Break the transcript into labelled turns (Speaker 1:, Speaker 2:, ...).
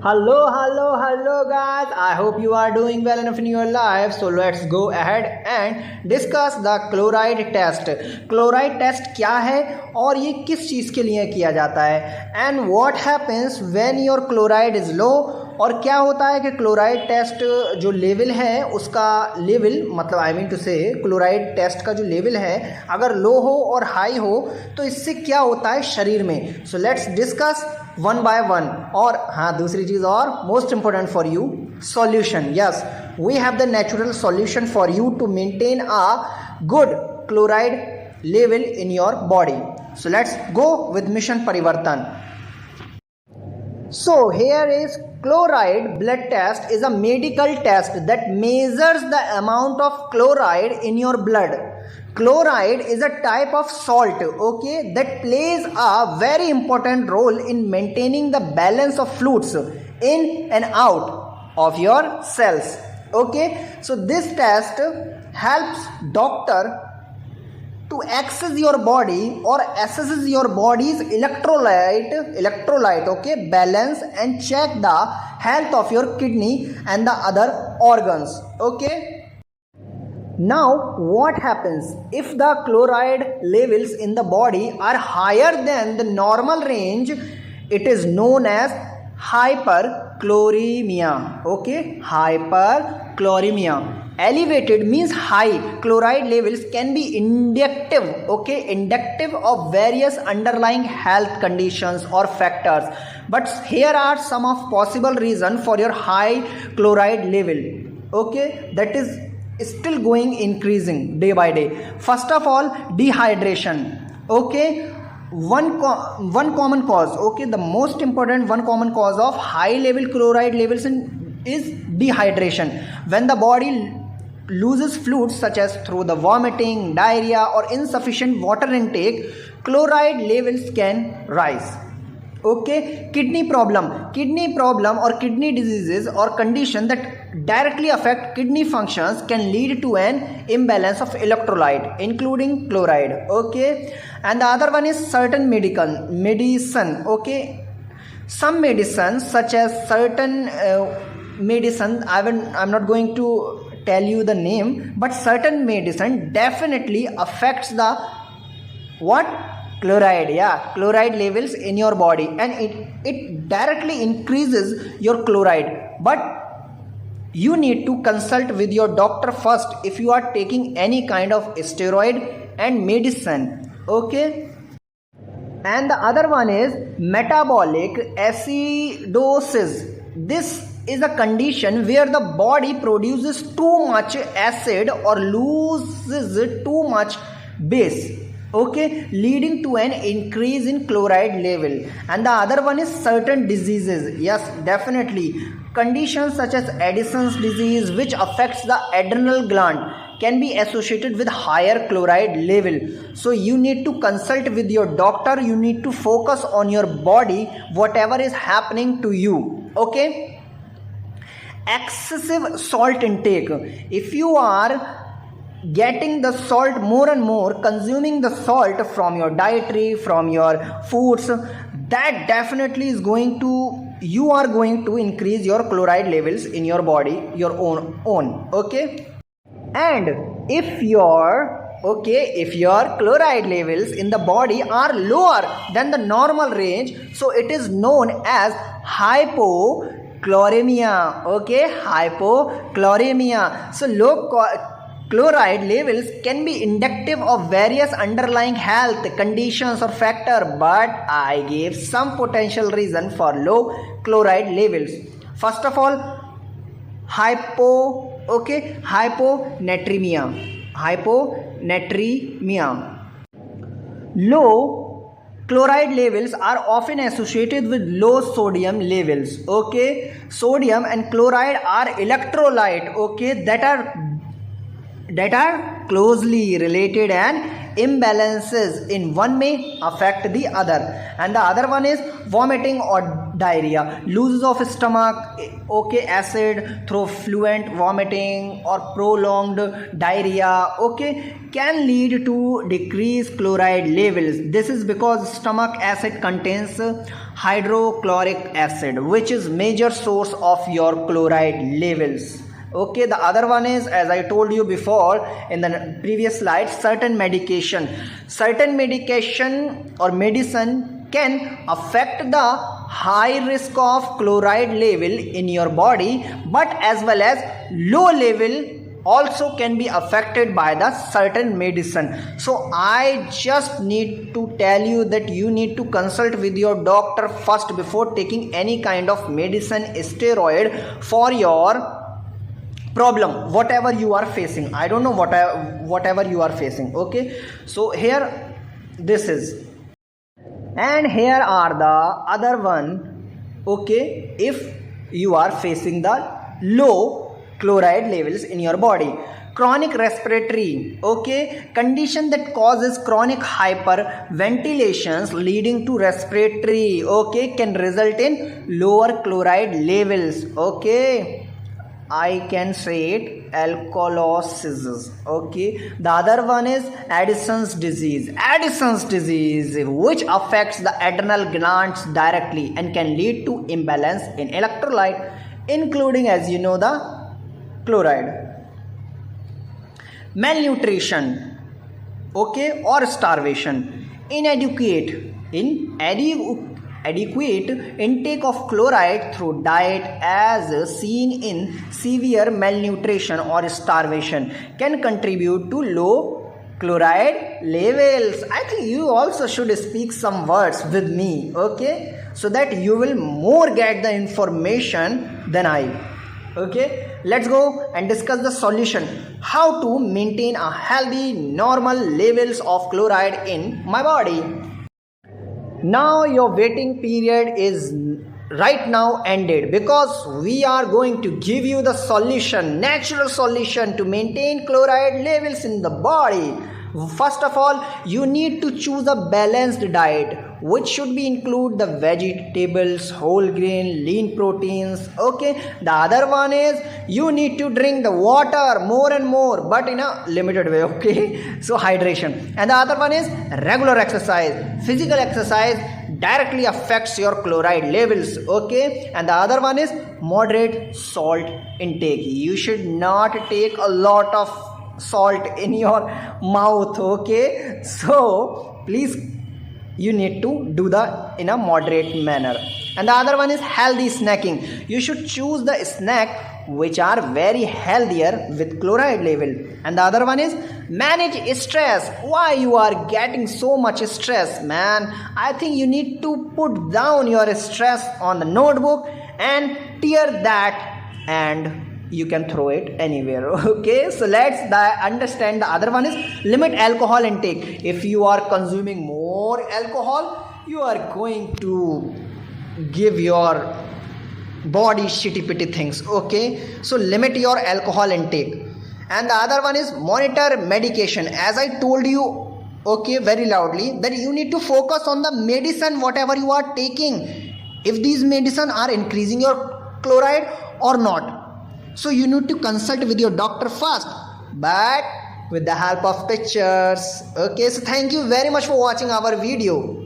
Speaker 1: Hello guys. I hope you are doing well enough in your life. So let's go ahead and discuss the chloride test. Chloride test क्या है और ये किस चीज़ के लिए किया जाता है and what happens when your chloride is low, और क्या होता है कि क्लोराइड टेस्ट जो लेवल है उसका लेवल मतलब आई मीन टू से क्लोराइड टेस्ट का जो लेवल है अगर लो हो और हाई हो तो इससे क्या होता है शरीर में. So let's discuss one by one. और हाँ, दूसरी चीज़ और most important for you, solution. Yes, we have the natural solution for you to maintain a good chloride level in your body. So let's go with mission Parivartan. So here is chloride blood test is a medical test that measures the amount of chloride in your blood. Chloride is a type of salt, okay, that plays a very important role in maintaining the balance of fluids in and out of your cells. Okay, so this test helps doctor to access your body or assesses your body's electrolyte, okay, balance, and check the health of your kidney and the other organs. Okay, now what happens if the chloride levels in the body are higher than the normal range? It is known as hyperchloremia. Okay, hyperchloremia. Elevated means high chloride levels can be indicative, okay, indicative of various underlying health conditions or factors. But here are some of possible reason for your high chloride level, okay, that is still going increasing day by day. First of all, dehydration. Okay, one common cause, okay, the most important one common cause of high level chloride levels is dehydration. When the body loses fluids such as through the vomiting, diarrhea, or insufficient water intake, chloride levels can rise. Okay, kidney problem or kidney diseases or condition that directly affect kidney functions can lead to an imbalance of electrolyte including chloride. Okay, and the other one is certain medicine. Okay, some medicines such as certain medicine, I'm not going to tell you the name, but certain medicine definitely affects the what? Chloride. Yeah, chloride levels in your body, and it directly increases your chloride. But you need to consult with your doctor first if you are taking any kind of steroid and medicine. Okay, and the other one is metabolic acidosis. This is a condition where the body produces too much acid or loses too much base, okay, leading to an increase in chloride level. And the other one is certain diseases. Yes, definitely conditions such as Addison's disease, which affects the adrenal gland, can be associated with higher chloride level. So you need to consult with your doctor. You need to focus on your body, whatever is happening to you. Okay, excessive salt intake. If you are getting the salt more and more, consuming the salt from your dietary, from your foods, that definitely is going to, you are going to increase your chloride levels in your body, your own. Okay, and if your chloride levels in the body are lower than the normal range, so it is known as hypochloremia. Okay, hypochloremia. So low chloride levels can be indicative of various underlying health conditions or factor, but I gave some potential reason for low chloride levels. First of all, hyponatremia. Low chloride levels are often associated with low sodium levels. Okay, sodium and chloride are electrolyte, okay, that are closely related and imbalances in one may affect the other. And the other one is vomiting or diarrhea, loses of stomach, okay, acid through fluent vomiting or prolonged diarrhea, okay, can lead to decreased chloride levels. This is because stomach acid contains hydrochloric acid, which is major source of your chloride levels. Okay, the other one is, as I told you before in the previous slide, certain medication or medicine can affect the high risk of chloride level in your body, but as well as low level also can be affected by the certain medicine. So I just need to tell you that you need to consult with your doctor first before taking any kind of medicine, steroid for your problem, whatever you are facing. I don't know whatever you are facing. Okay, so here this is, and here are the other one. Okay, if you are facing the low chloride levels in your body, chronic respiratory, okay, condition that causes chronic hyperventilations leading to respiratory, okay, can result in lower chloride levels. Okay, I can say it, alkalosis. Okay, the other one is Addison's disease, which affects the adrenal glands directly and can lead to imbalance in electrolyte, including, as you know, the chloride. Malnutrition, okay, or starvation, inadequate intake of chloride through diet, as seen in severe malnutrition or starvation, can contribute to low chloride levels. I think you also should speak some words with me, okay, so that you will more get the information than I. Okay, let's go and discuss the solution, how to maintain a healthy normal levels of chloride in my body. Now your waiting period is right now ended, because we are going to give you the solution, natural solution to maintain chloride levels in the body. First of all, you need to choose a balanced diet, which should be include the vegetables, whole grain, lean proteins. Okay, the other one is you need to drink the water more and more, but in a limited way. Okay, so hydration. And the other one is regular exercise. Physical exercise directly affects your chloride levels. Okay, and the other one is moderate salt intake. You should not take a lot of salt in your mouth. Okay, so please, you need to do the in a moderate manner. And the other one is healthy snacking. You should choose the snack which are very healthier with chloride level. And the other one is manage stress. Why you are getting so much stress, man? I think you need to put down your stress on the notebook and tear that, and you can throw it anywhere. Okay, so let's understand the other one is limit alcohol intake. If you are consuming more alcohol, you are going to give your body shitty pitty things. Okay, so limit your alcohol intake. And the other one is monitor medication. As I told you, okay, very loudly, that you need to focus on the medicine whatever you are taking, if these medicine are increasing your chloride or not. So you need to consult with your doctor first, but with the help of pictures. Okay, so thank you very much for watching our video.